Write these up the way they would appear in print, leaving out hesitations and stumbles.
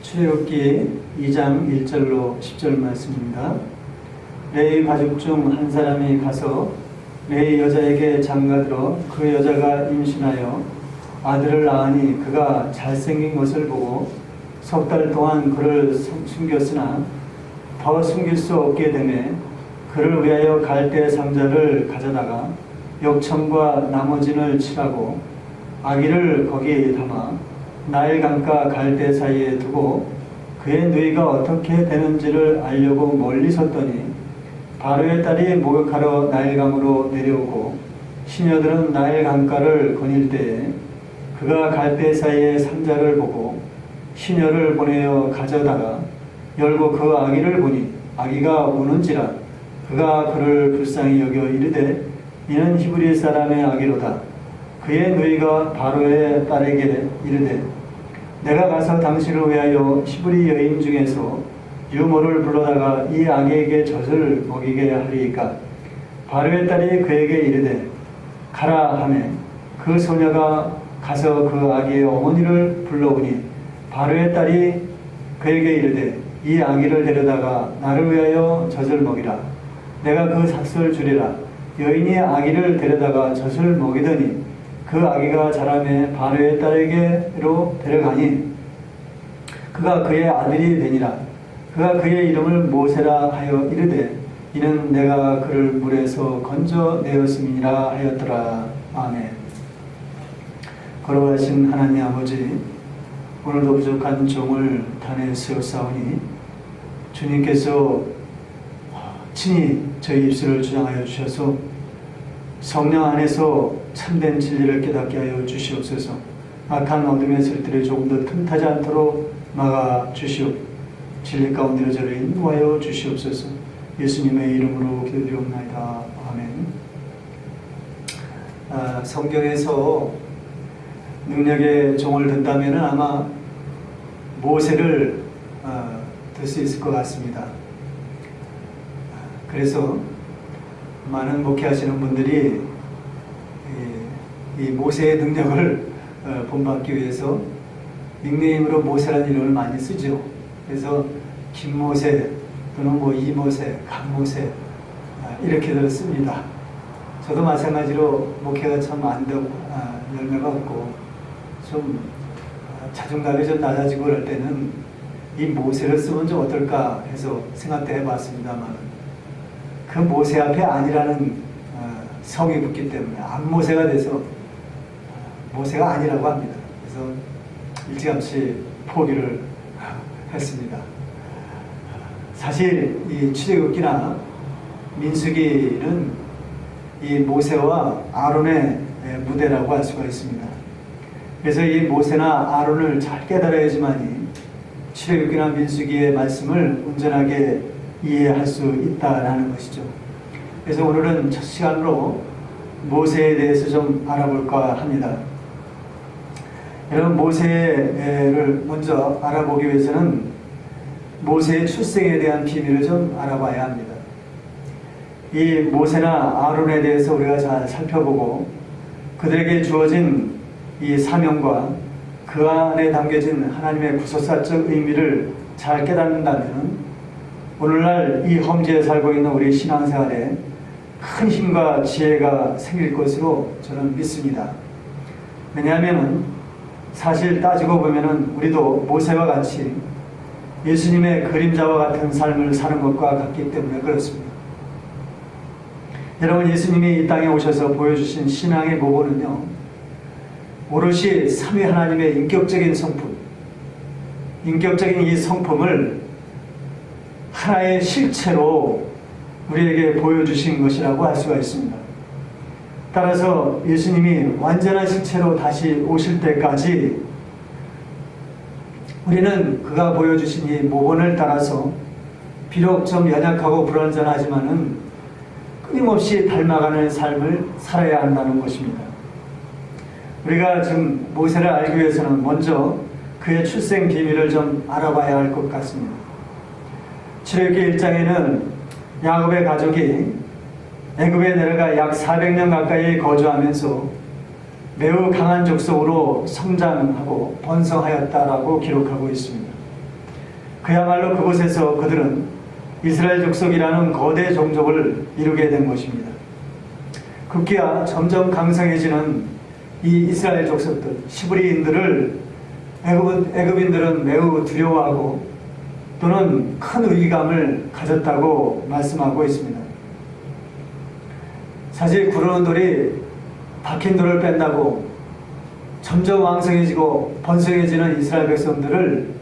출애굽기 2장 1절로 10절 말씀입니다. 레위 가족 중 한 사람이 가서 레위 여자에게 장가들어 그 여자가 임신하여 아들을 낳으니 그가 잘생긴 것을 보고 석 달 동안 그를 숨겼으나 더 숨길 수 없게 되매 그를 위하여 갈대 상자를 가져다가 역청과 나머진을 칠하고 아기를 거기에 담아 나일 강가 갈대 사이에 두고 그의 누이가 어떻게 되는지를 알려고 멀리 섰더니 바로의 딸이 목욕하러 나일강으로 내려오고 시녀들은 나일 강가를 거닐 때에 그가 갈대 사이에 상자를 보고 시녀를 보내어 가져다가 열고 그 아기를 보니 아기가 우는지라 그가 그를 불쌍히 여겨 이르되 이는 히브리 사람의 아기로다. 그의 누이가 바로의 딸에게 이르되 내가 가서 당신을 위하여 히브리 여인 중에서 유모를 불러다가 이 아기에게 젖을 먹이게 하리이까. 바로의 딸이 그에게 이르되 가라 하매 그 소녀가 가서 그 아기의 어머니를 불러오니 바로의 딸이 그에게 이르되 이 아기를 데려다가 나를 위하여 젖을 먹이라. 내가 그 삭슬 주리라. 여인이 아기를 데려다가 젖을 먹이더니 그 아기가 자라매 바로의 딸에게로 데려가니 그가 그의 아들이 되니라. 그가 그의 이름을 모세라 하여 이르되 이는 내가 그를 물에서 건져내었음이니라 하였더라. 아멘. 걸어가신 하나님 아버지, 오늘도 부족한 종을 단에 세워싸우니 주님께서 친히 저희 입술을 주장하여 주셔서 성령 안에서 참된 진리를 깨닫게 하여 주시옵소서. 악한 어둠의 설들이 조금 더 틈타지 않도록 막아 주시옵. 진리 가운데로 저를 인도하여 주시옵소서. 예수님의 이름으로 기도드리옵나이다. 아멘. 성경에서 능력의 종을 든다면 아마 모세를 들 수 있을 것 같습니다. 그래서 많은 목회하시는 분들이 이 모세의 능력을 본받기 위해서 닉네임으로 모세라는 이름을 많이 쓰죠. 그래서 김모세 또는 뭐 이모세, 강모세 이렇게들 씁니다. 저도 마찬가지로 목회가 참 안 되고 열매가 없고 좀 자존감이 좀 낮아지고 그럴 때는 이 모세를 쓰면 좀 어떨까 해서 생각도 해봤습니다만 그 모세 앞에 아니라는 성이 붙기 때문에 안모세가 돼서 모세가 아니라고 합니다. 그래서 일찌감치 포기를 했습니다. 사실 이 출애굽기나 민수기는 이 모세와 아론의 무대라고 할 수가 있습니다. 그래서 이 모세나 아론을 잘 깨달아야지만이 출애굽기나 민수기의 말씀을 온전하게 이해할 수 있다라는 것이죠. 그래서 오늘은 첫 시간으로 모세에 대해서 좀 알아볼까 합니다. 여러분, 모세를 먼저 알아보기 위해서는 모세의 출생에 대한 비밀을 좀 알아봐야 합니다. 이 모세나 아론에 대해서 우리가 잘 살펴보고 그들에게 주어진 이 사명과 그 안에 담겨진 하나님의 구속사적 의미를 잘 깨닫는다면 오늘날 이 험지에 살고 있는 우리 신앙생활에 큰 힘과 지혜가 생길 것으로 저는 믿습니다. 왜냐하면 사실 따지고 보면 우리도 모세와 같이 예수님의 그림자와 같은 삶을 사는 것과 같기 때문에 그렇습니다. 여러분, 예수님이 이 땅에 오셔서 보여주신 신앙의 모범은요, 오롯이 삼위 하나님의 인격적인 성품, 인격적인 이 성품을 하나의 실체로 우리에게 보여주신 것이라고 할 수가 있습니다. 따라서 예수님이 완전한 실체로 다시 오실 때까지 우리는 그가 보여주신 이 모본을 따라서 비록 좀 연약하고 불완전하지만은 끊임없이 닮아가는 삶을 살아야 한다는 것입니다. 우리가 지금 모세를 알기 위해서는 먼저 그의 출생 비밀을 좀 알아봐야 할 것 같습니다. 출애굽기 1장에는 야곱의 가족이 애굽에 내려가 약 400년 가까이 거주하면서 매우 강한 족속으로 성장하고 번성하였다라고 기록하고 있습니다. 그야말로 그곳에서 그들은 이스라엘 족속이라는 거대 종족을 이루게 된 것입니다. 급기야 점점 강성해지는 이 이스라엘 족속들, 시브리인들을 애굽인들은 매우 두려워하고 또는 큰 위기감을 가졌다고 말씀하고 있습니다. 사실 구르는 돌이 박힌 돌을 뺀다고 점점 왕성해지고 번성해지는 이스라엘 백성들을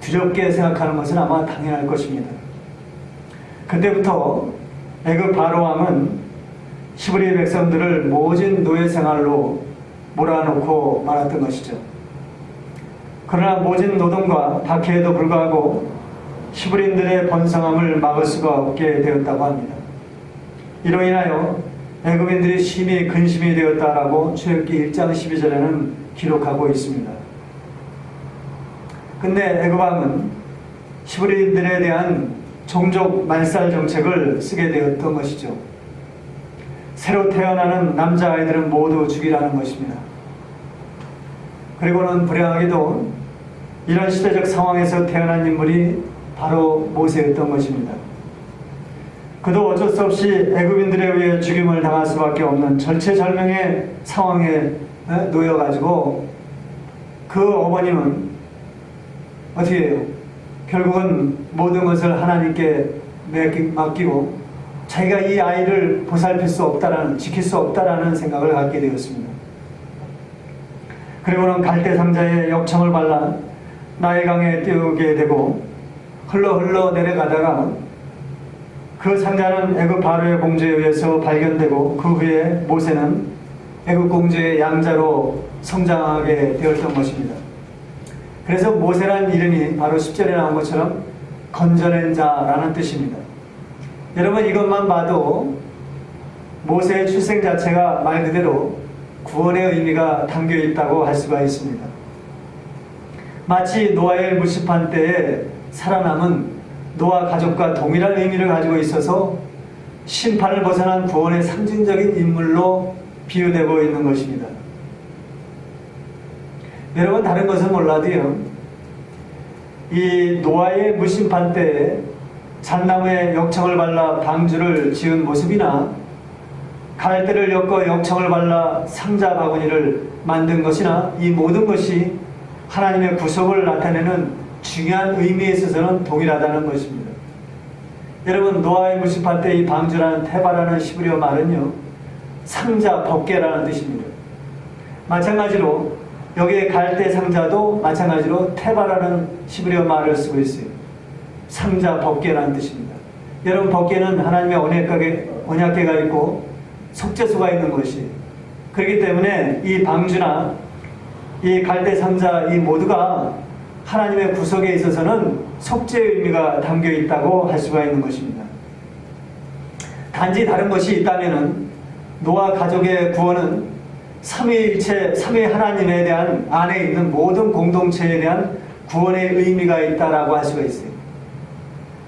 두렵게 생각하는 것은 아마 당연할 것입니다. 그때부터 애굽 바로 왕은 히브리 백성들을 모진 노예 생활로 몰아넣고 말았던 것이죠. 그러나 모진 노동과 박해에도 불구하고 히브리인들의 번성함을 막을 수가 없게 되었다고 합니다. 이로 인하여 애굽인들이 심히 근심이 되었다라고 출애굽기 1장 12절에는 기록하고 있습니다. 근데 애굽 왕은 히브리인들에 대한 종족 말살 정책을 쓰게 되었던 것이죠. 새로 태어나는 남자아이들은 모두 죽이라는 것입니다. 그리고는 불행하게도 이런 시대적 상황에서 태어난 인물이 바로 모세였던 것입니다. 그도 어쩔 수 없이 애굽인들에 의해 죽임을 당할 수밖에 없는 절체절명의 상황에 놓여가지고 그 어머님은 어떻게 해요? 결국은 모든 것을 하나님께 맡기고 자기가 이 아이를 보살필 수 없다라는, 지킬 수 없다라는 생각을 갖게 되었습니다. 그리고는 갈대 상자에 역청을 발라 나일강에 띄우게 되고 흘러 내려가다가 그 상자는 애굽 바로의 공주에 의해서 발견되고 그 후에 모세는 애굽 공주의 양자로 성장하게 되었던 것입니다. 그래서 모세라는 이름이 바로 10절에 나온 것처럼 건져낸 자라는 뜻입니다. 여러분, 이것만 봐도 모세의 출생 자체가 말 그대로 구원의 의미가 담겨 있다고 할 수가 있습니다. 마치 노아의 무시판 때에 살아남은 노아 가족과 동일한 의미를 가지고 있어서 심판을 벗어난 구원의 상징적인 인물로 비유되고 있는 것입니다. 여러분, 다른 것은 몰라도요, 이 노아의 무심판 때에 잣나무에 역청을 발라 방주를 지은 모습이나 갈대를 엮어 역청을 발라 상자 바구니를 만든 것이나 이 모든 것이 하나님의 구속을 나타내는 중요한 의미에 있어서는 동일하다는 것입니다. 여러분, 노아의 무심판 때 이 방주라는 테바라는 히브리어 말은요, 상자, 법궤라는 뜻입니다. 마찬가지로 여기에 갈대 상자도 마찬가지로 테바라는 히브리어 말을 쓰고 있어요. 상자, 법궤라는 뜻입니다. 여러분, 법궤는 하나님의 언약궤가 있고 속죄소가 있는 것이, 그렇기 때문에 이 방주나 이 갈대 상자 이 모두가 하나님의 구속에 있어서는 속죄의 의미가 담겨 있다고 할 수가 있는 것입니다. 단지 다른 것이 있다면은 노아 가족의 구원은 삼위일체, 삼위 하나님에 대한 안에 있는 모든 공동체에 대한 구원의 의미가 있다라고 할 수가 있어요.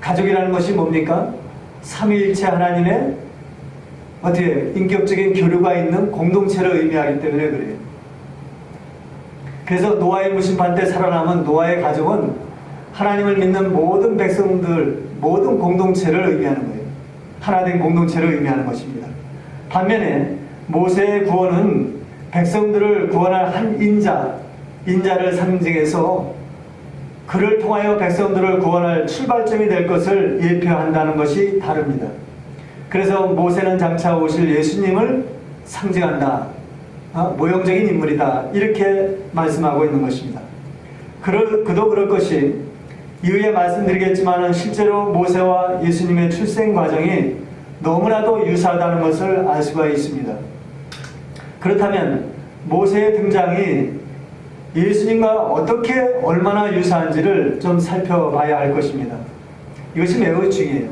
가족이라는 것이 뭡니까? 삼위일체 하나님의 어떻게 인격적인 교류가 있는 공동체를 의미하기 때문에 그래요. 그래서 노아의 무심판 때 살아남은 노아의 가족은 하나님을 믿는 모든 백성들, 모든 공동체를 의미하는 거예요. 하나된 공동체를 의미하는 것입니다. 반면에 모세의 구원은 백성들을 구원할 한 인자를 상징해서 그를 통하여 백성들을 구원할 출발점이 될 것을 예표한다는 것이 다릅니다. 그래서 모세는 장차 오실 예수님을 상징한다. 모형적인 인물이다. 이렇게 말씀하고 있는 것입니다. 그도 그럴 것이 이후에 말씀드리겠지만 실제로 모세와 예수님의 출생 과정이 너무나도 유사하다는 것을 알 수가 있습니다. 그렇다면 모세의 등장이 예수님과 어떻게 얼마나 유사한지를 좀 살펴봐야 할 것입니다. 이것이 매우 중요해요.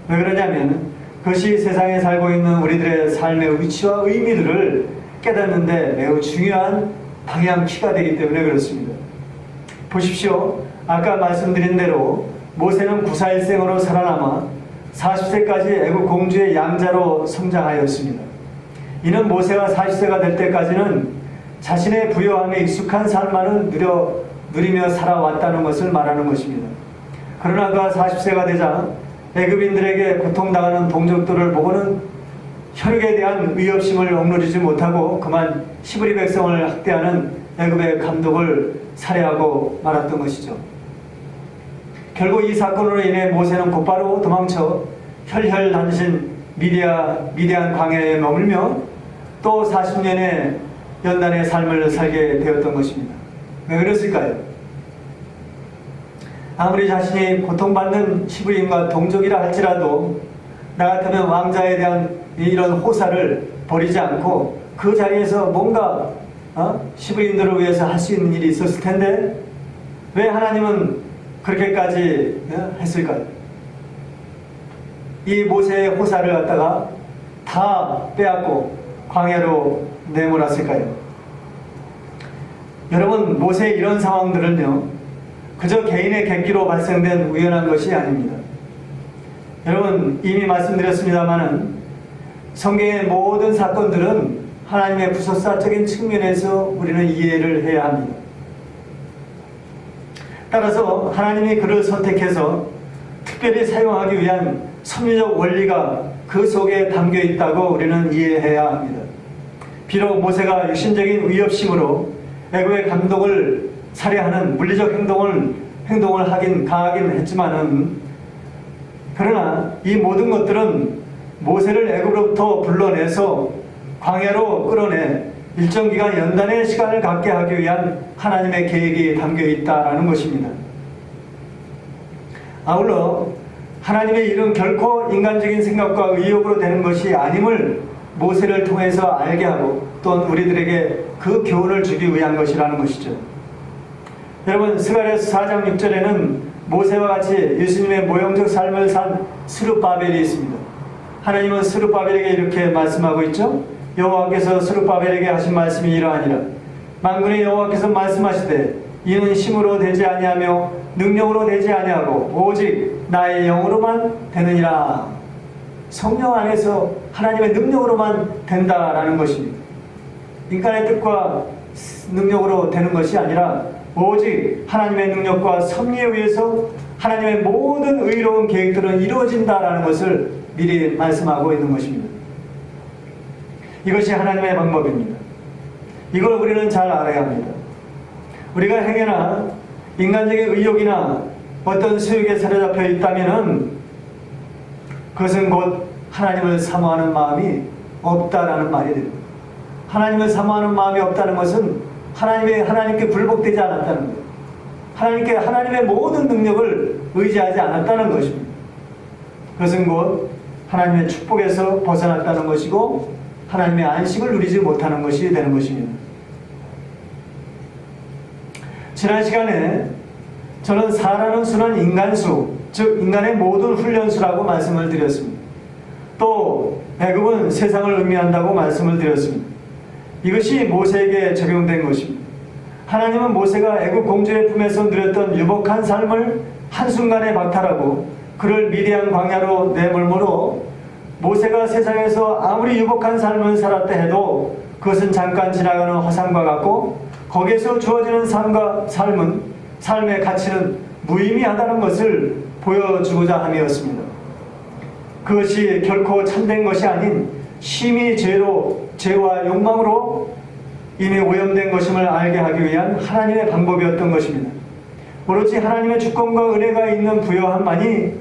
왜 그러냐면 그것이 세상에 살고 있는 우리들의 삶의 위치와 의미들을 깨닫는데 매우 중요한 방향키가 되기 때문에 그렇습니다. 보십시오. 아까 말씀드린 대로 모세는 구사일생으로 살아남아 40세까지 애굽 공주의 양자로 성장하였습니다. 이는 모세가 40세가 될 때까지는 자신의 부요함에 익숙한 삶만을 누리며 살아왔다는 것을 말하는 것입니다. 그러나 그가 40세가 되자 애굽인들에게 고통당하는 동족들을 보고는 혈육에 대한 위협심을 억누르지 못하고 그만 히브리 백성을 학대하는 애굽의 감독을 살해하고 말았던 것이죠. 결국 이 사건으로 인해 모세는 곧바로 도망쳐 혈혈단신 미디안 광야에 머물며 또 40년의 연단의 삶을 살게 되었던 것입니다. 왜 그랬을까요? 아무리 자신이 고통받는 히브리인과 동족이라 할지라도 나 같으면 왕자에 대한 이런 호사를 버리지 않고 그 자리에서 뭔가 히브리인들을 위해서 할 수 있는 일이 있었을 텐데 왜 하나님은 그렇게까지 했을까요? 이 모세의 호사를 갖다가 다 빼앗고 광야로 내몰았을까요? 여러분, 모세의 이런 상황들은요, 그저 개인의 객기로 발생된 우연한 것이 아닙니다. 여러분, 이미 말씀드렸습니다마는 성경의 모든 사건들은 하나님의 부속사적인 측면에서 우리는 이해를 해야 합니다. 따라서 하나님이 그를 선택해서 특별히 사용하기 위한 섭리적 원리가 그 속에 담겨 있다고 우리는 이해해야 합니다. 비록 모세가 육신적인 위협심으로 애굽의 감독을 살해하는 물리적 행동을 가하긴 했지만은, 그러나 이 모든 것들은 모세를 애굽으로부터 불러내서 광야로 끌어내 일정 기간 연단의 시간을 갖게 하기 위한 하나님의 계획이 담겨 있다라는 것입니다. 아울러 하나님의 일은 결코 인간적인 생각과 의욕으로 되는 것이 아님을 모세를 통해서 알게 하고 또한 우리들에게 그 교훈을 주기 위한 것이라는 것이죠. 여러분, 스가랴서 4장 6절에는 모세와 같이 예수님의 모형적 삶을 산 스룹바벨이 있습니다. 하나님은 스룹바벨에게 이렇게 말씀하고 있죠. 여호와께서 스룹바벨에게 하신 말씀이 이러하니라. 만군의 여호와께서 말씀하시되 이는 힘으로 되지 아니하며 능력으로 되지 아니하고 오직 나의 영으로만 되느니라. 성령 안에서 하나님의 능력으로만 된다라는 것입니다. 인간의 뜻과 능력으로 되는 것이 아니라 오직 하나님의 능력과 섭리에 의해서 하나님의 모든 의로운 계획들은 이루어진다라는 것을 미리 말씀하고 있는 것입니다. 이것이 하나님의 방법입니다. 이걸 우리는 잘 알아야 합니다. 우리가 행여나 인간적인 의욕이나 어떤 수욕에 사로잡혀 있다면은 그것은 곧 하나님을 사모하는 마음이 없다라는 말이 됩니다. 하나님을 사모하는 마음이 없다는 것은 하나님께 불복되지 않았다는 거예요. 하나님의 모든 능력을 의지하지 않았다는 것입니다. 그것은 곧 하나님의 축복에서 벗어났다는 것이고 하나님의 안식을 누리지 못하는 것이 되는 것입니다. 지난 시간에 저는 사라는 수는 인간수, 즉 인간의 모든 훈련수라고 말씀을 드렸습니다. 또 애굽은 세상을 의미한다고 말씀을 드렸습니다. 이것이 모세에게 적용된 것입니다. 하나님은 모세가 애굽 공주의 품에서 누렸던 유복한 삶을 한순간에 박탈하고 그를 미디안 광야로 내몰므로 모세가 세상에서 아무리 유복한 삶을 살았다 해도 그것은 잠깐 지나가는 화상과 같고 거기에서 주어지는 삶의 가치는 무의미하다는 것을 보여주고자 함이었습니다. 그것이 결코 참된 것이 아닌 심히 죄와 욕망으로 이미 오염된 것임을 알게 하기 위한 하나님의 방법이었던 것입니다. 오로지 하나님의 주권과 은혜가 있는 부여함만이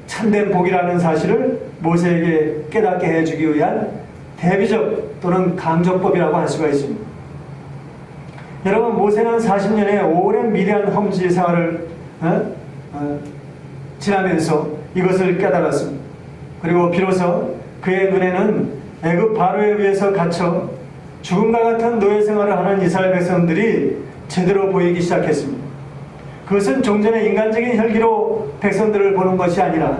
참된 복이라는 사실을 모세에게 깨닫게 해주기 위한 대비적 또는 강조법이라고 할 수가 있습니다. 여러분, 모세는 40년의 오랜 미디안 험지 생활을 지나면서 이것을 깨달았습니다. 그리고 비로소 그의 눈에는 애굽 바로에 의해서 갇혀 죽음과 같은 노예 생활을 하는 이스라엘 백성들이 제대로 보이기 시작했습니다. 그것은 종전의 인간적인 혈기로 백성들을 보는 것이 아니라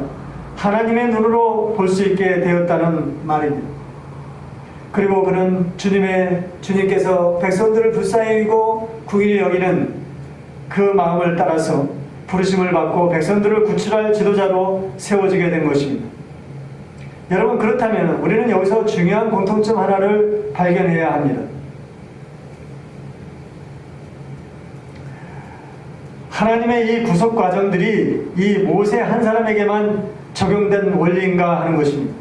하나님의 눈으로 볼 수 있게 되었다는 말입니다. 그리고 그는 주님께서 백성들을 불쌍히 여기고 긍휼히 여기는 그 마음을 따라서 부르심을 받고 백성들을 구출할 지도자로 세워지게 된 것입니다. 여러분, 그렇다면 우리는 여기서 중요한 공통점 하나를 발견해야 합니다. 하나님의 이 구속 과정들이 이 모세 한 사람에게만 적용된 원리인가 하는 것입니다.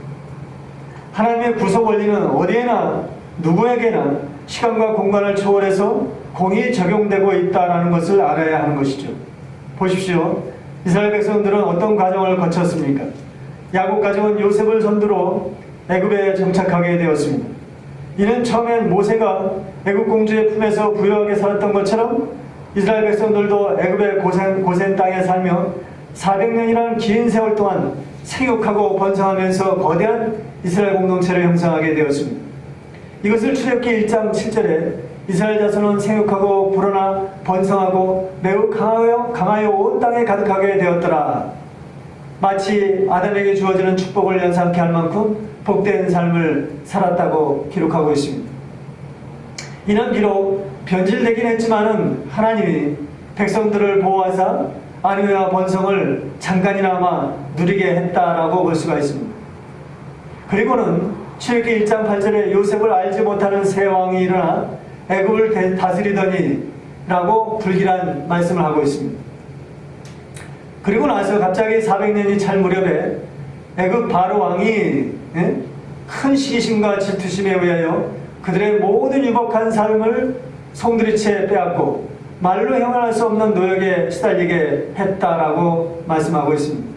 하나님의 구속 원리는 어디에나 누구에게나 시간과 공간을 초월해서 공히 적용되고 있다는 것을 알아야 하는 것이죠. 보십시오. 이스라엘 백성들은 어떤 과정을 거쳤습니까? 야곱 가족은 요셉을 선두로 애굽에 정착하게 되었습니다. 이는 처음엔 모세가 애굽 공주의 품에서 부유하게 살았던 것처럼 이스라엘 백성들도 애굽의 고센 땅에 살며 400년이라는 긴 세월 동안 생육하고 번성하면서 거대한 이스라엘 공동체를 형성하게 되었습니다. 이것을 출애굽기 1장 7절에 이스라엘 자손은 생육하고 불어나 번성하고 매우 강하여 온 땅에 가득하게 되었더라. 마치 아담에게 주어지는 축복을 연상케 할 만큼 복된 삶을 살았다고 기록하고 있습니다. 이는 비록 변질되긴 했지만은 하나님이 백성들을 보호하사 안위와 번성을 잠깐이나마 누리게 했다라고 볼 수가 있습니다. 그리고는 출애굽기 1장 8절에 요셉을 알지 못하는 새 왕이 일어나 애굽을 다스리더니 라고 불길한 말씀을 하고 있습니다. 그리고 나서 갑자기 400년이 찰 무렵에 애굽 바로 왕이 큰 시기심과 질투심에 의하여 그들의 모든 유복한 삶을 송두리째 빼앗고 말로 형언할 수 없는 노역에 시달리게 했다라고 말씀하고 있습니다.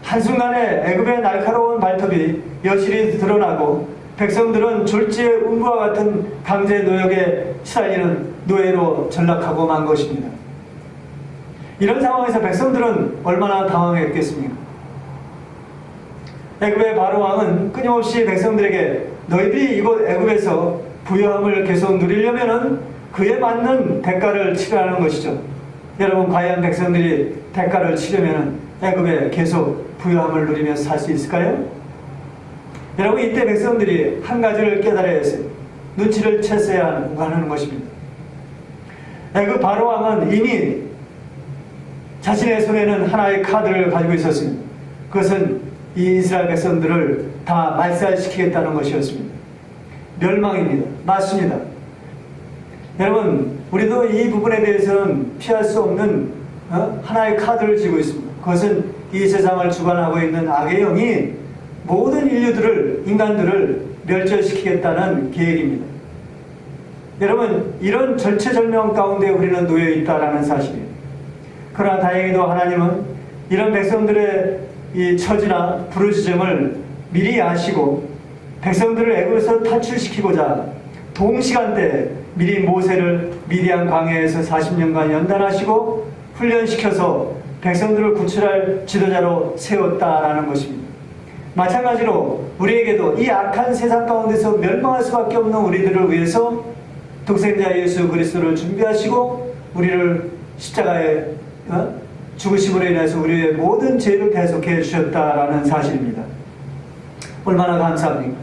한순간에 애굽의 날카로운 발톱이 여실히 드러나고 백성들은 졸지의 음부와 같은 강제 노역에 시달리는 노예로 전락하고 만 것입니다. 이런 상황에서 백성들은 얼마나 당황했겠습니까? 애굽의 바로 왕은 끊임없이 백성들에게 너희들이 이곳 애굽에서 부유함을 계속 누리려면은 그에 맞는 대가를 치르라는 것이죠. 여러분, 과연 백성들이 대가를 치르면은 애굽에 계속 부유함을 누리면서 살 수 있을까요? 여러분, 이때 백성들이 한 가지를 깨달아야 했어요. 눈치를 챘어야 하는 것입니다. 애굽 바로 왕은 이미 자신의 손에는 하나의 카드를 가지고 있었습니다. 그것은 이 이스라엘 백성들을 다 말살시키겠다는 것이었습니다. 멸망입니다. 맞습니다. 여러분, 우리도 이 부분에 대해서는 피할 수 없는 하나의 카드를 쥐고 있습니다. 그것은 이 세상을 주관하고 있는 악의 영이 모든 인간들을 멸절시키겠다는 계획입니다. 여러분, 이런 절체절명 가운데 우리는 놓여 있다라는 사실이에요. 그러나 다행히도 하나님은 이런 백성들의 이 처지나 부르짖음을 미리 아시고 백성들을 애굽에서 탈출시키고자 동시간대에 미리 모세를 미디안 광야에서 40년간 연단하시고 훈련시켜서 백성들을 구출할 지도자로 세웠다라는 것입니다. 마찬가지로 우리에게도 이 악한 세상 가운데서 멸망할 수밖에 없는 우리들을 위해서 독생자 예수 그리스도를 준비하시고 우리를 십자가에 죽으심으로 인해서 우리의 모든 죄를 대속해 주셨다라는 사실입니다. 얼마나 감사합니까?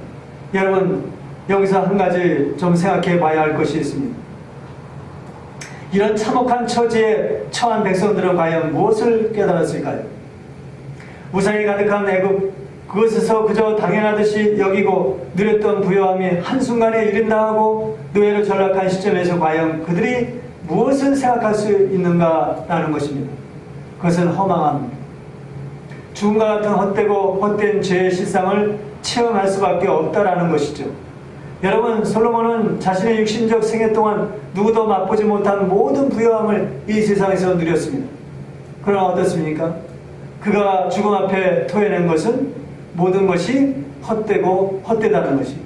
여러분, 여기서 한 가지 좀 생각해 봐야 할 것이 있습니다. 이런 참혹한 처지에 처한 백성들은 과연 무엇을 깨달았을까요? 우상이 가득한 애굽, 그것에서 그저 당연하듯이 여기고 누렸던 부요함이 한순간에 유린당하고 노예로 전락한 시점에서 과연 그들이 무엇을 생각할 수 있는가라는 것입니다. 그것은 허망함입니다. 죽음과 같은 헛되고 헛된 죄의 실상을 체험할 수밖에 없다라는 것이죠. 여러분, 솔로몬은 자신의 육신적 생애 동안 누구도 맛보지 못한 모든 부요함을 이 세상에서 누렸습니다. 그러나 어떻습니까? 그가 죽음 앞에 토해낸 것은 모든 것이 헛되고 헛되다는 것이,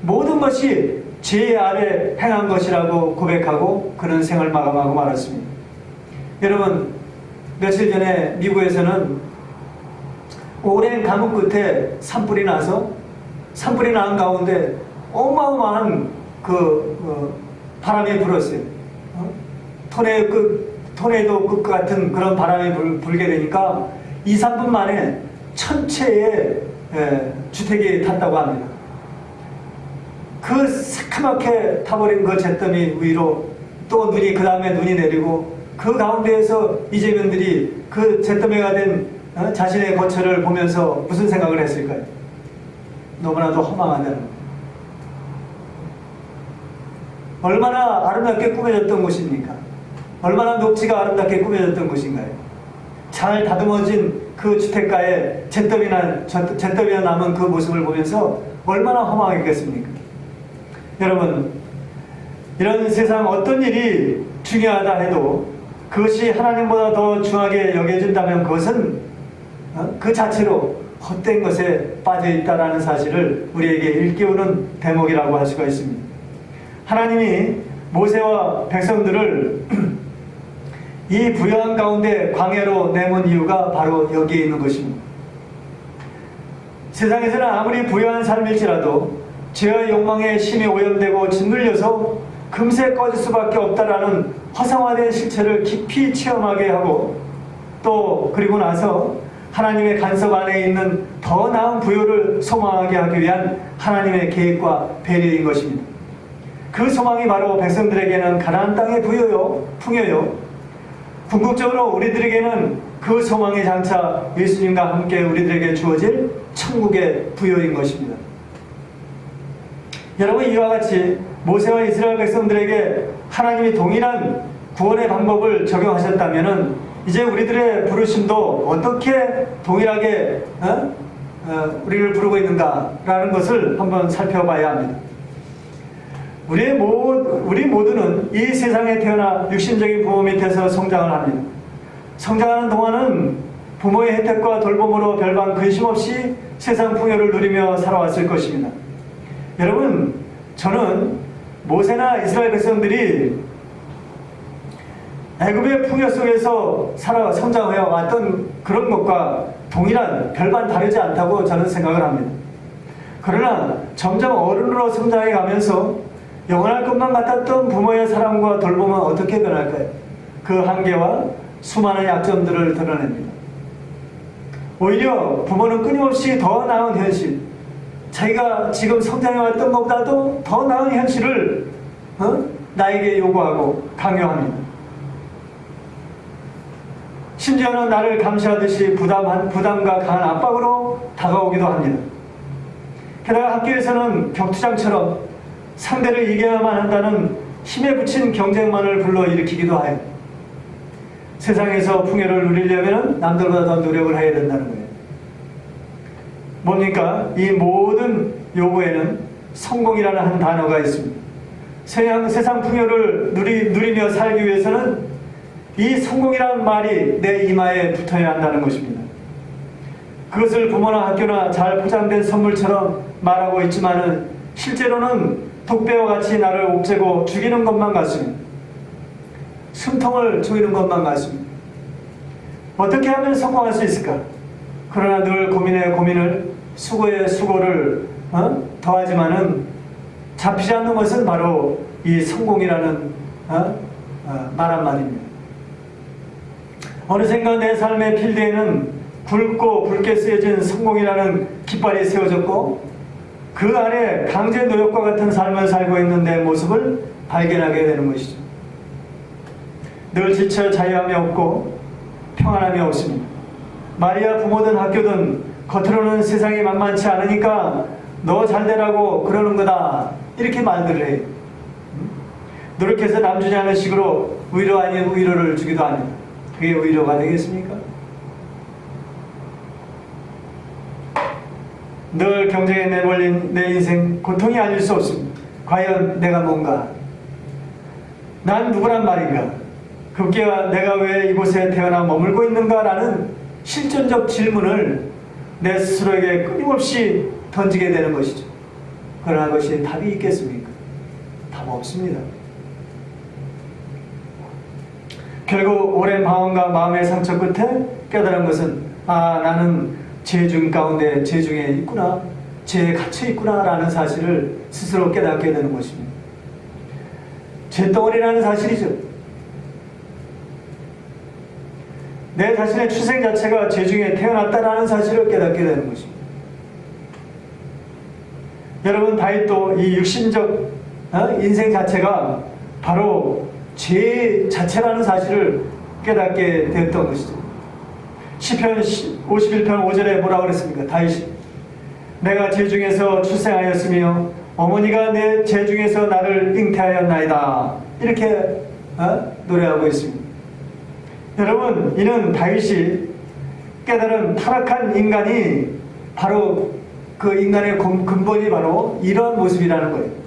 모든 것이 죄 아래 행한 것이라고 고백하고 그런 생을 마감하고 말았습니다. 여러분, 며칠 전에 미국에서는 오랜 감옥 끝에 산불이 나서 산불이 난 가운데 어마어마한 바람이 불었어요. 토네이도 끝 같은 그런 바람이 불게 되니까 2, 3분 만에 천체의 주택이 탔다고 합니다. 그 새카맣게 타버린 그 잿더미 위로 또 그 다음에 눈이 내리고 그 가운데에서 이재민들이 그 잿더미가 된 자신의 거처를 보면서 무슨 생각을 했을까요? 너무나도 허망하다는 거예요. 얼마나 아름답게 꾸며졌던 곳입니까? 얼마나 녹지가 아름답게 꾸며졌던 곳인가요? 잘 다듬어진 그 주택가에 잿더미가 남은 그 모습을 보면서 얼마나 허망했겠습니까? 여러분, 이런 세상 어떤 일이 중요하다 해도 그것이 하나님보다 더 중하게 여겨진다면 그것은 그 자체로 헛된 것에 빠져있다라는 사실을 우리에게 일깨우는 대목이라고 할 수가 있습니다. 하나님이 모세와 백성들을 이 부요한 가운데 광야로 내몬 이유가 바로 여기에 있는 것입니다. 세상에서는 아무리 부요한 삶일지라도 죄와 욕망에 심히 오염되고 짓눌려서 금세 꺼질 수밖에 없다라는 허상화된 실체를 깊이 체험하게 하고 또 그리고 나서 하나님의 간섭 안에 있는 더 나은 부요를 소망하게 하기 위한 하나님의 계획과 배려인 것입니다. 그 소망이 바로 백성들에게는 가나안 땅의 부요요, 풍요요. 궁극적으로 우리들에게는 그 소망의 장차 예수님과 함께 우리들에게 주어질 천국의 부요인 것입니다. 여러분, 이와 같이 모세와 이스라엘 백성들에게 하나님이 동일한 구원의 방법을 적용하셨다면 이제 우리들의 부르심도 어떻게 동일하게 우리를 부르고 있는가라는 것을 한번 살펴봐야 합니다. 우리 모두는 이 세상에 태어나 육신적인 부모 밑에서 성장을 합니다. 성장하는 동안은 부모의 혜택과 돌봄으로 별반 근심 없이 세상 풍요를 누리며 살아왔을 것입니다. 여러분, 저는 모세나 이스라엘 백성들이 애굽의 풍요 속에서 살아 성장해 왔던 그런 것과 동일한 별반 다르지 않다고 저는 생각을 합니다. 그러나 점점 어른으로 성장해 가면서 영원할 것만 같았던 부모의 사랑과 돌봄은 어떻게 변할까요? 그 한계와 수많은 약점들을 드러냅니다. 오히려 부모는 끊임없이 더 나은 현실, 자기가 지금 성장해왔던 것보다도 더 나은 현실을 나에게 요구하고 강요합니다. 심지어는 나를 감시하듯이 부담과 강한 압박으로 다가오기도 합니다. 게다가 학교에서는 격투장처럼 상대를 이겨야만 한다는 힘에 붙인 경쟁만을 불러일으키기도 해요. 세상에서 풍요를 누리려면 남들보다 더 노력을 해야 된다는 거예요. 뭡니까? 이 모든 요구에는 성공이라는 한 단어가 있습니다. 세상 풍요를 누리며 살기 위해서는 이 성공이라는 말이 내 이마에 붙어야 한다는 것입니다. 그것을 부모나 학교나 잘 포장된 선물처럼 말하고 있지만은 실제로는 독배와 같이 나를 옥죄고 죽이는 것만 같습니다. 숨통을 죽이는 것만 같습니다. 어떻게 하면 성공할 수 있을까? 그러나 늘 고민에 고민을, 수고에 수고를 더하지만은 잡히지 않는 것은 바로 이 성공이라는 말 한마디입니다. 어느샌가 내 삶의 필드에는 굵고 붉게 쓰여진 성공이라는 깃발이 세워졌고 그 안에 강제 노역과 같은 삶을 살고 있는 내 모습을 발견하게 되는 것이죠. 늘 지쳐 자유함이 없고 평안함이 없습니다. 말이야 부모든 학교든 겉으로는 세상이 만만치 않으니까 너 잘되라고 그러는 거다 이렇게 말들을 해요. 노력해서 남주지 않은 식으로 위로 아닌 위로를 주기도 합니다. 그게 위로가 되겠습니까? 늘 경쟁에 내몰린 내 인생 고통이 아닐 수 없습니다. 과연 내가 뭔가? 난 누구란 말인가? 급기야 내가 왜 이곳에 태어나 머물고 있는가라는 실존적 질문을 내 스스로에게 끊임없이 던지게 되는 것이죠. 그러나 그것이 답이 있겠습니까? 답 없습니다. 결국 오랜 방황과 마음의 상처 끝에 깨달은 것은 나는 죄 중 가운데 죄 중에 있구나, 죄에 갇혀 있구나 라는 사실을 스스로 깨닫게 되는 것입니다. 죄덩어리라는 사실이죠. 내 자신의 출생 자체가 죄 중에 태어났다라는 사실을 깨닫게 되는 것입니다. 여러분, 다윗도 이 육신적 인생 자체가 바로 죄 자체라는 사실을 깨닫게 되었던 것이죠. 시편 51편 5절에 뭐라고 그랬습니까? 다윗이 내가 죄 중에서 출생하였으며 어머니가 내 죄 중에서 나를 잉태하였나이다 이렇게 노래하고 있습니다. 여러분, 이는 다윗이 깨달은 타락한 인간이 바로 그 인간의 근본이 바로 이러한 모습이라는 거예요.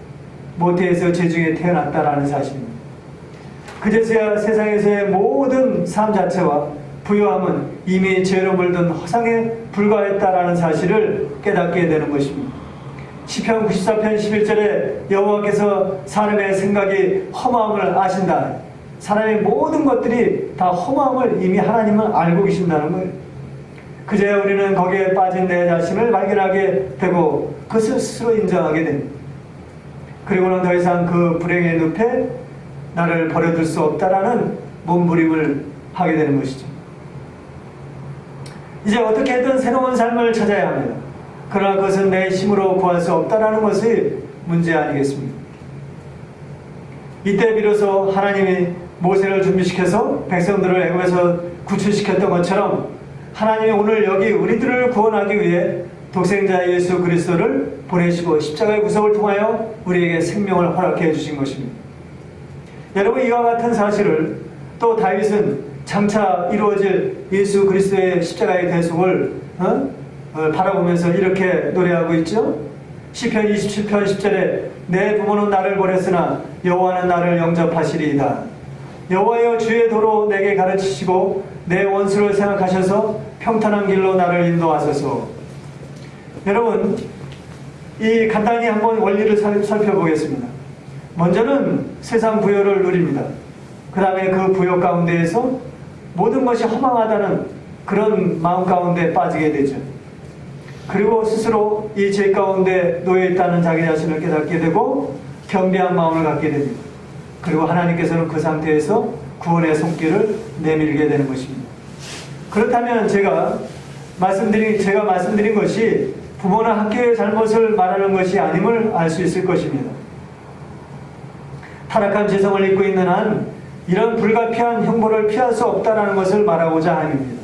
모태에서 죄중에 태어났다라는 사실입니다. 그제서야 세상에서의 모든 삶 자체와 부요함은 이미 죄로 물든 허상에 불과했다라는 사실을 깨닫게 되는 것입니다. 시편 94편 11절에 여호와께서 사람의 생각이 허무함을 아신다. 사람의 모든 것들이 다 허무함을 이미 하나님은 알고 계신다는 거예요. 그제야 우리는 거기에 빠진 내 자신을 발견하게 되고 그것을 스스로 인정하게 됩니다. 그리고는 더 이상 그 불행의 늪에 나를 버려둘 수 없다라는 몸부림을 하게 되는 것이죠. 이제 어떻게든 새로운 삶을 찾아야 합니다. 그러나 그것은 내 힘으로 구할 수 없다라는 것이 문제 아니겠습니까? 이때 비로소 하나님이 모세를 준비시켜서 백성들을 애굽에서 구출시켰던 것처럼 하나님이 오늘 여기 우리들을 구원하기 위해 독생자 예수 그리스도를 보내시고 십자가의 구속을 통하여 우리에게 생명을 허락해 주신 것입니다. 여러분, 이와 같은 사실을 또 다윗은 장차 이루어질 예수 그리스도의 십자가의 대속을 바라보면서 이렇게 노래하고 있죠. 시편 27편 10절에 내 부모는 나를 버렸으나 여호와는 나를 영접하시리이다. 여호와여, 주의 도로 내게 가르치시고 내 원수를 생각하셔서 평탄한 길로 나를 인도하소서. 여러분, 이 간단히 한번 원리를 살펴보겠습니다. 먼저는 세상 부요를 누립니다. 그 다음에 그 부요 가운데에서 모든 것이 허망하다는 그런 마음 가운데 빠지게 되죠. 그리고 스스로 이 죄 가운데 놓여 있다는 자기 자신을 깨닫게 되고 겸비한 마음을 갖게 됩니다. 그리고 하나님께서는 그 상태에서 구원의 손길을 내밀게 되는 것입니다. 그렇다면 제가 말씀드린 것이 부모나 학교의 잘못을 말하는 것이 아님을 알 수 있을 것입니다. 타락한 재성을 입고 있는 한 이런 불가피한 형벌을 피할 수 없다는 것을 말하고자 합니다.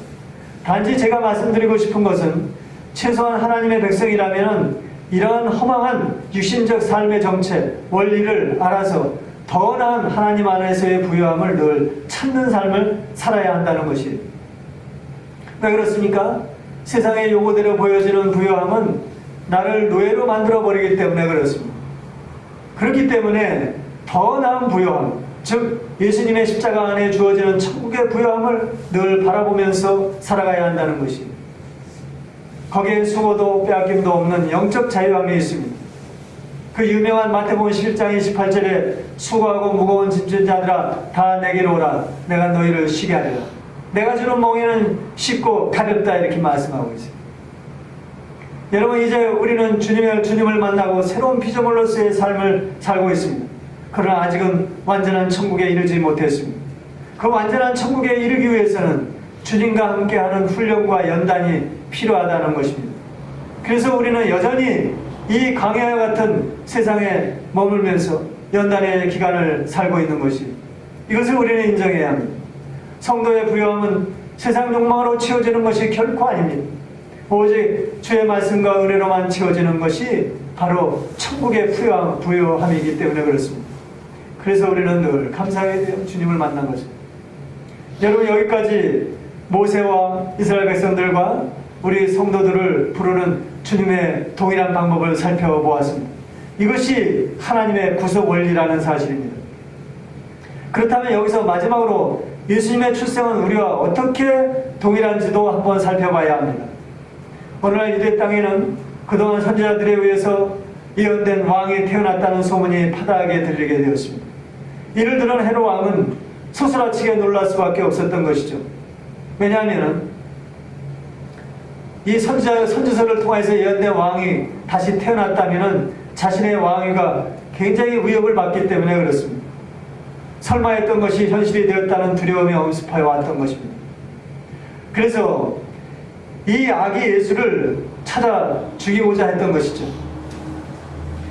단지 제가 말씀드리고 싶은 것은 최소한 하나님의 백성이라면 이러한 허망한 육신적 삶의 정체, 원리를 알아서 더 나은 하나님 안에서의 부요함을 늘 찾는 삶을 살아야 한다는 것이에요. 왜 그렇습니까? 세상의 요구대로 보여지는 부요함은 나를 노예로 만들어버리기 때문에 그렇습니다. 그렇기 때문에 더 나은 부요함, 즉 예수님의 십자가 안에 주어지는 천국의 부요함을 늘 바라보면서 살아가야 한다는 것이에요. 거기에 수고도 빼앗김도 없는 영적 자유함이 있습니다. 그 유명한 마태복음 11장 28절에 수고하고 무거운 짐진 자들아 다 내게로 오라. 내가 너희를 쉬게 하리라. 내가 주는 멍에는 쉽고 가볍다, 이렇게 말씀하고 있어요. 여러분, 이제 우리는 주님을 만나고 새로운 피조물로서의 삶을 살고 있습니다. 그러나 아직은 완전한 천국에 이르지 못했습니다. 그 완전한 천국에 이르기 위해서는 주님과 함께하는 훈련과 연단이 필요하다는 것입니다. 그래서 우리는 여전히 이 광야와 같은 세상에 머물면서 연단의 기간을 살고 있는 것이, 이것을 우리는 인정해야 합니다. 성도의 부요함은 세상 욕망으로 채워지는 것이 결코 아닙니다. 오직 주의 말씀과 은혜로만 채워지는 것이 바로 천국의 부요함이기 때문에 그렇습니다. 그래서 우리는 늘 감사해야 돼요. 주님을 만난 것을. 여러분, 여기까지 모세와 이스라엘 백성들과 우리 성도들을 부르는 주님의 동일한 방법을 살펴보았습니다. 이것이 하나님의 구속 원리라는 사실입니다. 그렇다면 여기서 마지막으로 예수님의 출생은 우리와 어떻게 동일한지도 한번 살펴봐야 합니다. 오늘날 유대 땅에는 그동안 선지자들에 의해서 예언된 왕이 태어났다는 소문이 파다하게 들리게 되었습니다. 이를 들은 헤롯 왕은 소스라치게 놀랄 수밖에 없었던 것이죠. 왜냐하면 이 선지서를 통해서 예언된 왕이 다시 태어났다면 자신의 왕위가 굉장히 위협을 받기 때문에 그렇습니다. 설마 했던 것이 현실이 되었다는 두려움이 엄습하여 왔던 것입니다. 그래서 이 아기 예수를 찾아 죽이고자 했던 것이죠.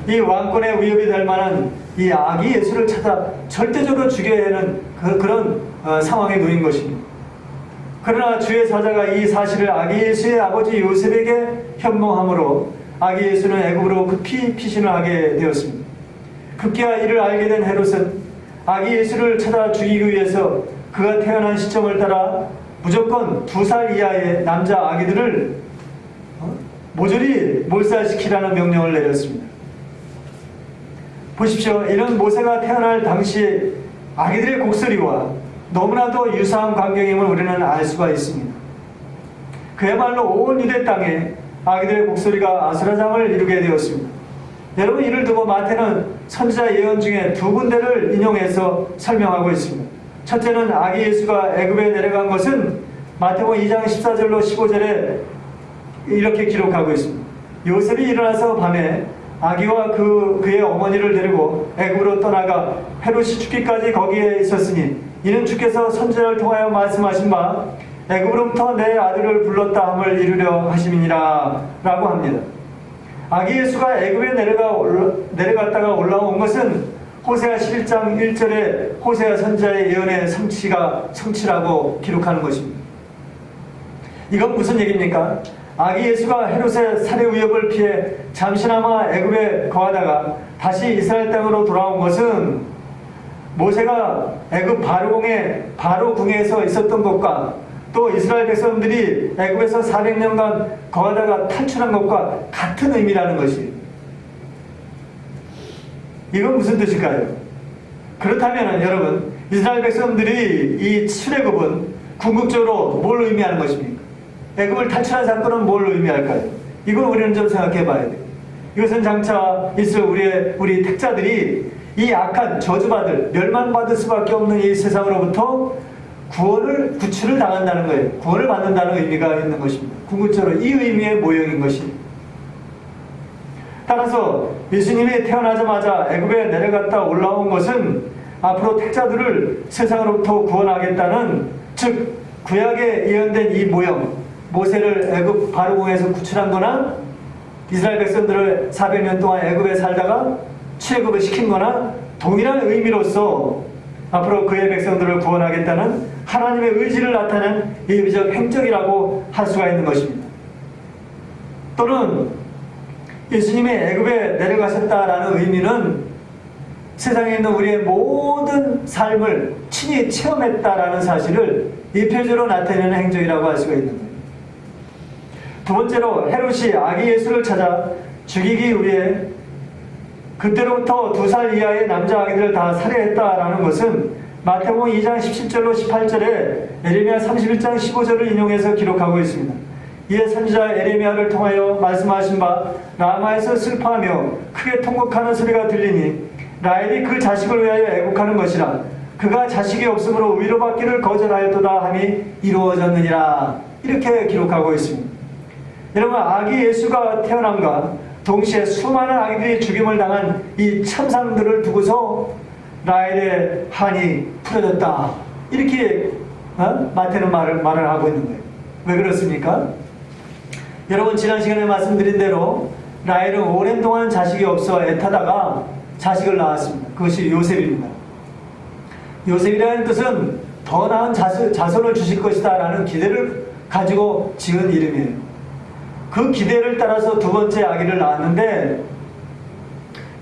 이 왕권의 위협이 될 만한 이 아기 예수를 찾아 절대적으로 죽여야 하는 그런 상황에 놓인 것입니다. 그러나 주의 사자가 이 사실을 아기 예수의 아버지 요셉에게 현몽함으로 아기 예수는 애굽으로 급히 피신을 하게 되었습니다. 급기야 이를 알게 된 헤롯은 아기 예수를 찾아 죽이기 위해서 그가 태어난 시점을 따라 무조건 2살 이하의 남자 아기들을 모조리 몰살시키라는 명령을 내렸습니다. 보십시오. 이런 모세가 태어날 당시 아기들의 곡소리와 너무나도 유사한 광경임을 우리는 알 수가 있습니다. 그야말로 온 유대 땅에 아기들의 곡소리가 아수라장을 이루게 되었습니다. 여러분, 이를 두고 마태는 선지자 예언 중에 2군데를 인용해서 설명하고 있습니다. 첫째는 아기 예수가 애굽에 내려간 것은 마태복음 2장 14절로 15절에 이렇게 기록하고 있습니다. 요셉이 일어나서 밤에 아기와 그의 어머니를 데리고 애굽으로 떠나가 헤롯이 죽기까지 거기에 있었으니 이는 주께서 선지자를 통하여 말씀하신 바 애굽으로부터 내 아들을 불렀다 함을 이루려 하심이니라 라고 합니다. 아기 예수가 애굽에 내려갔다가 올라온 것은 호세아 11장 1절에 호세아 선지자의 예언의 성취라고 기록하는 것입니다. 이건 무슨 얘기입니까? 아기 예수가 헤롯의 살해 위협을 피해 잠시나마 애굽에 거하다가 다시 이스라엘 땅으로 돌아온 것은 모세가 애굽 바로 궁에서 있었던 것과 또 이스라엘 백성들이 애굽에서 400년간 거하다가 탈출한 것과 같은 의미라는 것이. 이건 무슨 뜻일까요? 그렇다면 여러분, 이스라엘 백성들이 이 출애굽은 궁극적으로 뭘 의미하는 것입니까? 애굽을 탈출한 사건은 뭘 의미할까요? 이걸 우리는 좀 생각해 봐야 돼요. 이것은 장차 있을 우리 택자들이 이 악한 저주받을 멸망받을 수밖에 없는 이 세상으로부터 구출을 당한다는 거예요. 구원을 받는다는 의미가 있는 것입니다. 궁극적으로 이 의미의 모형인 것입니다. 따라서 예수님이 태어나자마자 애굽에 내려갔다 올라온 것은 앞으로 택자들을 세상으로부터 구원하겠다는, 즉 구약에 예언된 이 모형, 모세를 애굽 바로궁에서 구출한 거나 이스라엘 백성들을 400년 동안 애굽에 살다가 출애굽을 시킨 거나 동일한 의미로서 앞으로 그의 백성들을 구원하겠다는 하나님의 의지를 나타낸 예비적 행적이라고 할 수가 있는 것입니다. 또는 예수님이 애굽에 내려가셨다라는 의미는 세상에 있는 우리의 모든 삶을 친히 체험했다라는 사실을 입혀적으로 나타내는 행적이라고 할 수가 있는 거예요. 두 번째로 헤롯이 아기 예수를 찾아 죽이기 위해 그때로부터 2살 이하의 남자 아기들을 다 살해했다라는 것은 마태복음 2장 17절로 18절에 에레미야 31장 15절을 인용해서 기록하고 있습니다. 이에 선지자 에레미야를 통하여 말씀하신 바 라마에서 슬퍼하며 크게 통곡하는 소리가 들리니 라헬이 그 자식을 위하여 애곡하는 것이라. 그가 자식이 없으므로 위로받기를 거절하였도다 함이 이루어졌느니라. 이렇게 기록하고 있습니다. 여러분, 아기 예수가 태어남과 동시에 수많은 아기들이 죽임을 당한 이 참상들을 두고서 라헬의 한이 풀어졌다. 이렇게 마태는 말을 하고 있는 거예요. 왜 그렇습니까? 여러분, 지난 시간에 말씀드린 대로 라헬은 오랜 동안 자식이 없어 애타다가 자식을 낳았습니다. 그것이 요셉입니다. 요셉이라는 뜻은 더 나은 자손을 주실 것이다 라는 기대를 가지고 지은 이름이에요. 그 기대를 따라서 두 번째 아기를 낳았는데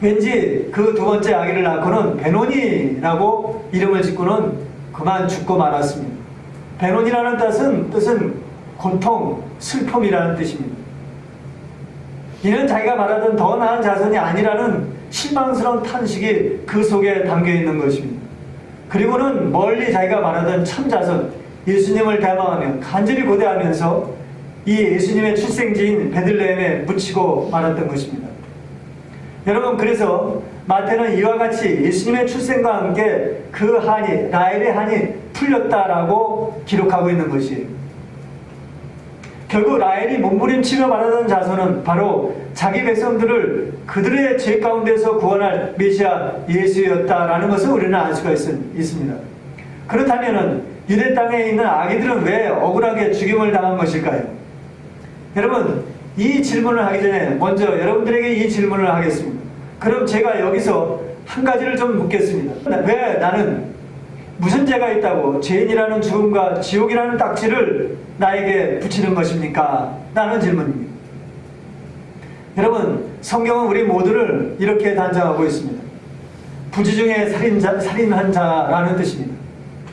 왠지 그 두 번째 아기를 낳고는 베노니라고 이름을 짓고는 그만 죽고 말았습니다. 베노니라는 뜻은 고통, 슬픔이라는 뜻입니다. 이는 자기가 말하던 더 나은 자손이 아니라는 실망스러운 탄식이 그 속에 담겨 있는 것입니다. 그리고는 멀리 자기가 말하던 참자손, 예수님을 대망하며 간절히 고대하면서 이 예수님의 출생지인 베들레헴에 묻히고 말았던 것입니다. 여러분, 그래서 마태는 이와 같이 예수님의 출생과 함께 그 한이, 라헬의 한이 풀렸다라고 기록하고 있는 것이에요. 결국 라헬이 몸부림치며 말하던 자손은 바로 자기 백성들을 그들의 죄 가운데서 구원할 메시아 예수였다라는 것을 우리는 알 수가 있습니다. 그렇다면 유대 땅에 있는 아기들은 왜 억울하게 죽임을 당한 것일까요? 여러분, 이 질문을 하기 전에 먼저 여러분들에게 이 질문을 하겠습니다. 그럼 제가 여기서 한 가지를 좀 묻겠습니다. 왜 나는 무슨 죄가 있다고 죄인이라는 죽음과 지옥이라는 딱지를 나에게 붙이는 것입니까? 라는 질문입니다. 여러분, 성경은 우리 모두를 이렇게 단정하고 있습니다. 부지 중에 살인한 자라는 뜻입니다.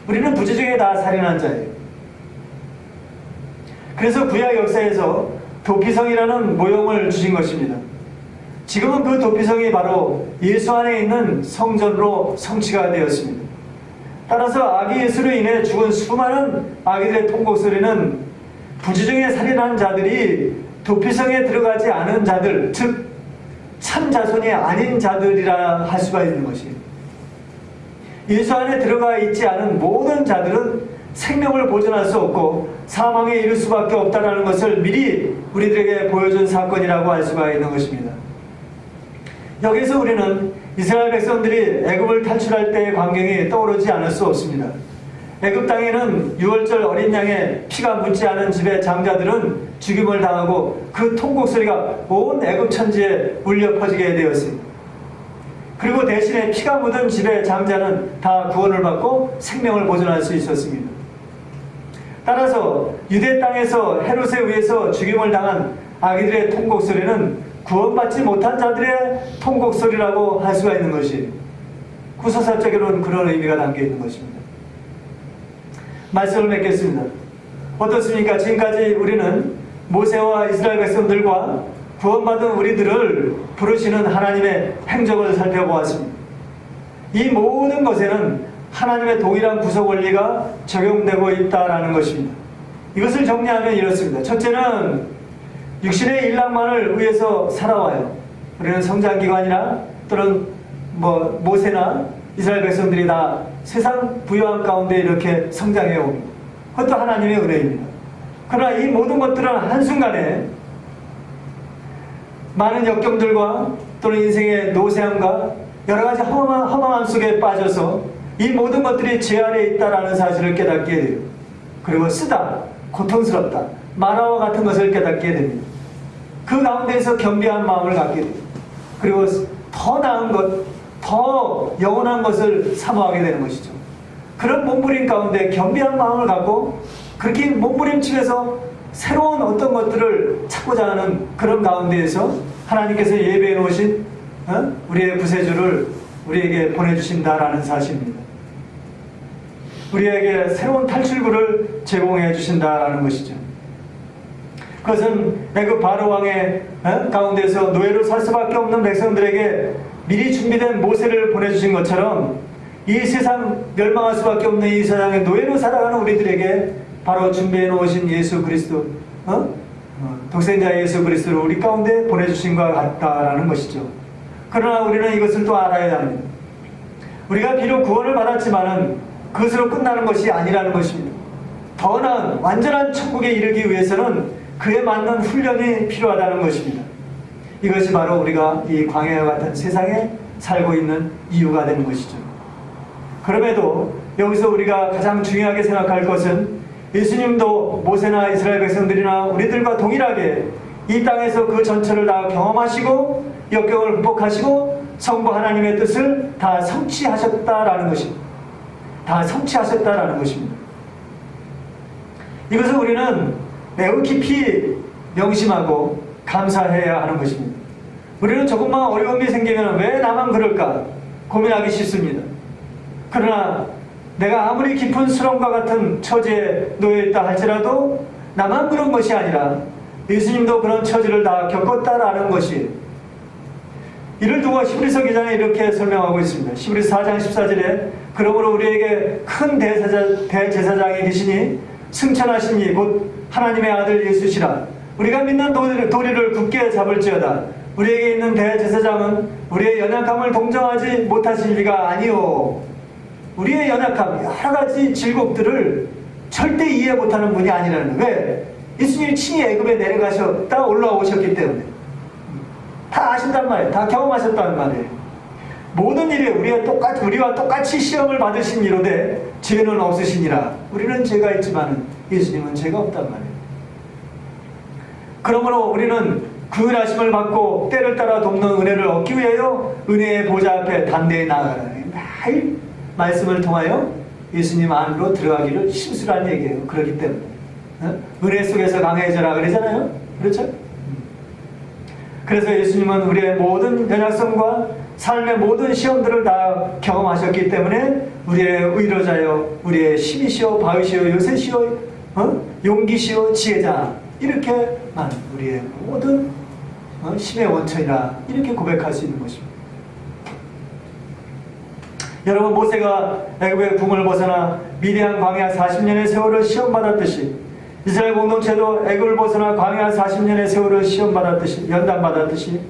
우리는 부지 중에 다 살인한 자예요. 그래서 구약 역사에서 도피성이라는 모형을 주신 것입니다. 지금은 그 도피성이 바로 예수 안에 있는 성전으로 성취가 되었습니다. 따라서 아기 예수로 인해 죽은 수많은 아기들의 통곡 소리는 부지 중에 살인한 자들이 도피성에 들어가지 않은 자들, 즉 참 자손이 아닌 자들이라 할 수가 있는 것이에요. 예수 안에 들어가 있지 않은 모든 자들은 생명을 보존할 수 없고 사망에 이를 수밖에 없다는 것을 미리 우리들에게 보여준 사건이라고 할 수가 있는 것입니다. 여기서 우리는 이스라엘 백성들이 애굽을 탈출할 때의 광경이 떠오르지 않을 수 없습니다. 애굽 땅에는 유월절 어린 양의 피가 묻지 않은 집의 장자들은 죽임을 당하고 그 통곡 소리가 온 애굽 천지에 울려 퍼지게 되었습니다. 그리고 대신에 피가 묻은 집의 장자는 다 구원을 받고 생명을 보존할 수 있었습니다. 따라서 유대 땅에서 헤롯에 의해서 죽임을 당한 아기들의 통곡 소리는 구원받지 못한 자들의 통곡 소리라고 할 수가 있는 것이 구서사적으로는 그런 의미가 담겨 있는 것입니다. 말씀을 맺겠습니다. 어떻습니까? 지금까지 우리는 모세와 이스라엘 백성들과 구원받은 우리들을 부르시는 하나님의 행적을 살펴보았습니다. 이 모든 것에는 하나님의 동일한 구속 원리가 적용되고 있다는 것입니다. 이것을 정리하면 이렇습니다. 첫째는 육신의 일락만을 위해서 살아와요. 우리는 성장기관이나 또는 모세나 이스라엘 백성들이 다 세상 부유한 가운데 이렇게 성장해 옵니다. 그것도 하나님의 은혜입니다. 그러나 이 모든 것들은 한순간에 많은 역경들과 또는 인생의 노쇠함과 여러 가지 허망함 속에 빠져서 이 모든 것들이 제 안에 있다라는 사실을 깨닫게 돼요. 그리고 쓰다, 고통스럽다, 만화와 같은 것을 깨닫게 됩니다. 그 가운데에서 겸비한 마음을 갖게 돼요. 그리고 더 나은 것, 더 영원한 것을 사모하게 되는 것이죠. 그런 몸부림 가운데 겸비한 마음을 갖고 그렇게 몸부림치면서 새로운 어떤 것들을 찾고자 하는 그런 가운데에서 하나님께서 예배해 놓으신 우리의 구세주를 우리에게 보내주신다라는 사실입니다. 우리에게 새로운 탈출구를 제공해 주신다라는 것이죠. 그것은 애굽 바로 왕의 가운데서 노예로 살 수밖에 없는 백성들에게 미리 준비된 모세를 보내주신 것처럼 이 세상 멸망할 수밖에 없는 이 세상의 노예로 살아가는 우리들에게 바로 준비해 놓으신 예수 그리스도, 독생자 예수 그리스도를 우리 가운데 보내주신 것 같다라는 것이죠. 그러나 우리는 이것을 또 알아야 합니다. 우리가 비록 구원을 받았지만은 그것으로 끝나는 것이 아니라는 것입니다. 더 나은 완전한 천국에 이르기 위해서는 그에 맞는 훈련이 필요하다는 것입니다. 이것이 바로 우리가 이 광야와 같은 세상에 살고 있는 이유가 되는 것이죠. 그럼에도 여기서 우리가 가장 중요하게 생각할 것은 예수님도 모세나 이스라엘 백성들이나 우리들과 동일하게 이 땅에서 그 전체를 다 경험하시고 역경을 극복하시고 성부 하나님의 뜻을 다 성취하셨다라는 것입니다. 다 성취하셨다라는 것입니다. 이것을 우리는 매우 깊이 명심하고 감사해야 하는 것입니다. 우리는 조금만 어려움이 생기면 왜 나만 그럴까 고민하기 쉽습니다. 그러나 내가 아무리 깊은 수렁과 같은 처지에 놓여있다 할지라도 나만 그런 것이 아니라 예수님도 그런 처지를 다 겪었다라는 것이, 이를 두고 히브리서 기자는 이렇게 설명하고 있습니다. 히브리서 4장 14절에 그러므로 우리에게 큰 대제사장이 계시니 승천하신 이 곧 하나님의 아들 예수시라. 우리가 믿는 도리를 굳게 잡을지어다. 우리에게 있는 대제사장은 우리의 연약함을 동정하지 못하실 리가 아니오. 우리의 연약함, 여러 가지 질곡들을 절대 이해 못하는 분이 아니라는 거예요. 왜? 예수님이 친히 애굽에 내려가셨다 올라오셨기 때문에 다 아신단 말이에요. 다 경험하셨다는 말이에요. 모든 일에 우리와 똑같이 시험을 받으신 이로되 죄는 없으시니라. 우리는 죄가 있지만 예수님은 죄가 없단 말이에요. 그러므로 우리는 그 은하심을 받고 때를 따라 돕는 은혜를 얻기 위하여 은혜의 보좌 앞에 담대히 나아가라. 매일 말씀을 통하여 예수님 안으로 들어가기를 심수란 얘기예요. 그렇기 때문에 은혜 속에서 강해져라 그러잖아요. 그렇죠? 그래서 예수님은 우리의 모든 연약성과 삶의 모든 시험들을 다 경험하셨기 때문에 우리의 의로자여, 우리의 힘이시여, 바위시여, 요새시여, 용기시여, 지혜자, 이렇게만 우리의 모든 힘의 원천이라 이렇게 고백할 수 있는 것입니다. 여러분, 모세가 애굽의 궁을 벗어나 미디안 광야 40년의 세월을 시험받았듯이 이스라엘 공동체도 애굽을 벗어나 광야 40년의 세월을 시험받았듯이, 연단받았듯이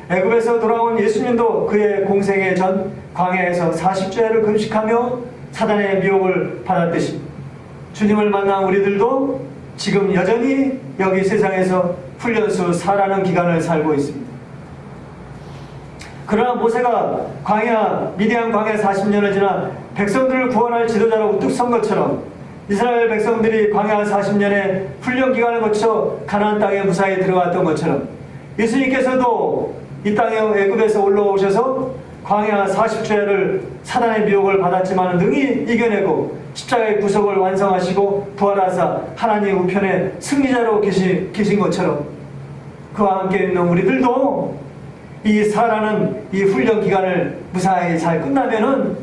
애굽에서 돌아온 예수님도 그의 공생애 전 광야에서 40주야를 금식하며 사단의 미혹을 받았듯이 주님을 만난 우리들도 지금 여전히 여기 세상에서 훈련소 4라는 기간을 살고 있습니다. 그러나 모세가 미디안 광야 40년을 지나 백성들을 구원할 지도자로 우뚝 선 것처럼 이스라엘 백성들이 광야 40년의 훈련 기간을 거쳐 가나안 땅에 무사히 들어갔던 것처럼 예수님께서도 이 땅에 애굽에서 올라오셔서 광야 40주야를 사단의 미혹을 받았지만 능히 이겨내고 십자가의 구속을 완성하시고 부활하사 하나님 우편에 승리자로 계신 것처럼 그와 함께 있는 우리들도 이 사라는 이 훈련 기간을 무사히 잘 끝나면은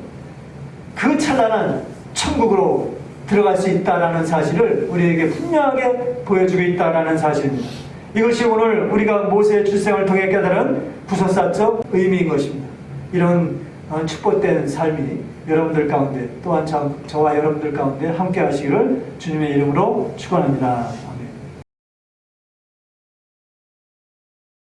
그 찬란한 천국으로 들어갈 수 있다라는 사실을 우리에게 분명하게 보여주고 있다라는 사실입니다. 이것이 오늘 우리가 모세의 출생을 통해 깨달은 부소사적 의미인 것입니다. 이런 축복된 삶이 여러분들 가운데 또한 저와 여러분들 가운데 함께 하시기를 주님의 이름으로 축원합니다.